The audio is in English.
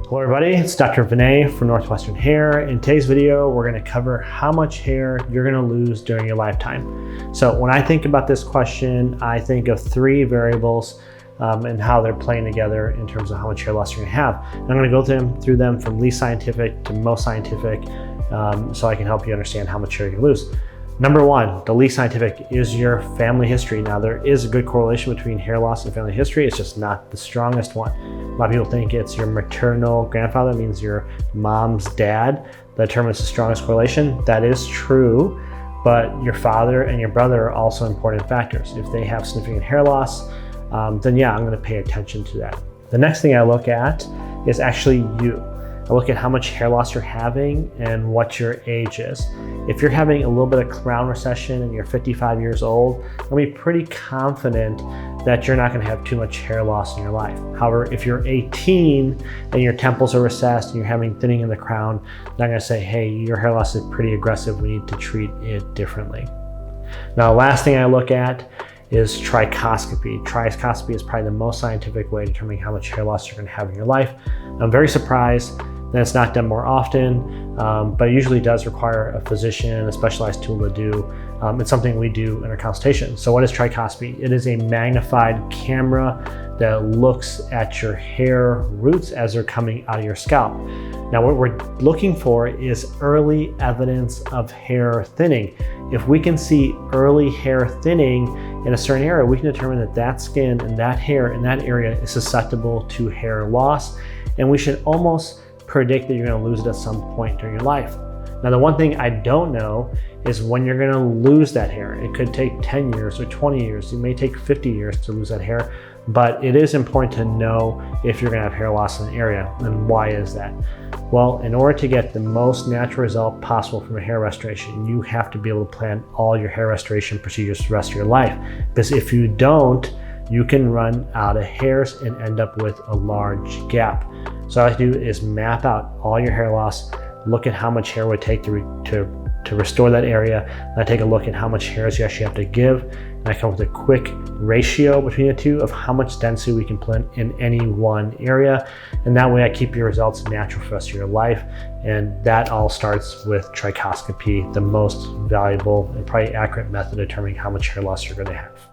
Hello everybody, it's Dr. Vinay from Northwestern Hair. In today's video, we're going to cover how much hair you're going to lose during your lifetime. So when I think about this question, I think of three variables and how they're playing together in terms of how much hair loss you're going to have. And I'm going to go through them from least scientific to most scientific so I can help you understand how much hair you lose. Number one, the least scientific is your family history. Now there is a good correlation between hair loss and family history. It's just not the strongest one. A lot of people think it's your maternal grandfather, means your mom's dad, that determines the strongest correlation. That is true, but your father and your brother are also important factors. If they have significant hair loss, then yeah, I'm gonna pay attention to that. The next thing I look at is actually you. I look at how much hair loss you're having and what your age is. If you're having a little bit of crown recession and you're 55 years old, I'll be pretty confident that you're not gonna have too much hair loss in your life. However, if you're 18 and your temples are recessed and you're having thinning in the crown, I'm not gonna say, hey, your hair loss is pretty aggressive, we need to treat it differently. Now, the last thing I look at is trichoscopy. Trichoscopy is probably the most scientific way of determining how much hair loss you're gonna have in your life. I'm very surprised that it's not done more often, but it usually does require a physician, a specialized tool to do. It's something we do in our consultation. So what is trichoscopy? It is a magnified camera that looks at your hair roots as they're coming out of your scalp. Now what we're looking for is early evidence of hair thinning. If we can see early hair thinning in a certain area, we can determine that that skin and that hair in that area is susceptible to hair loss, and we should almost predict that you're going to lose it at some point during your life. Now, the one thing I don't know is when you're going to lose that hair. It could take 10 years or 20 years. It may take 50 years to lose that hair, but it is important to know if you're going to have hair loss in an area. And why is that? Well, in order to get the most natural result possible from a hair restoration, you have to be able to plan all your hair restoration procedures for the rest of your life. Because if you don't, you can run out of hairs and end up with a large gap. So all I have to do is map out all your hair loss, look at how much hair it would take to restore that area, and I take a look at how much hairs you actually have to give, and I come up with a quick ratio between the two of how much density we can put in any one area, and that way I keep your results natural for the rest of your life. And that all starts with trichoscopy, the most valuable and probably accurate method of determining how much hair loss you're going to have.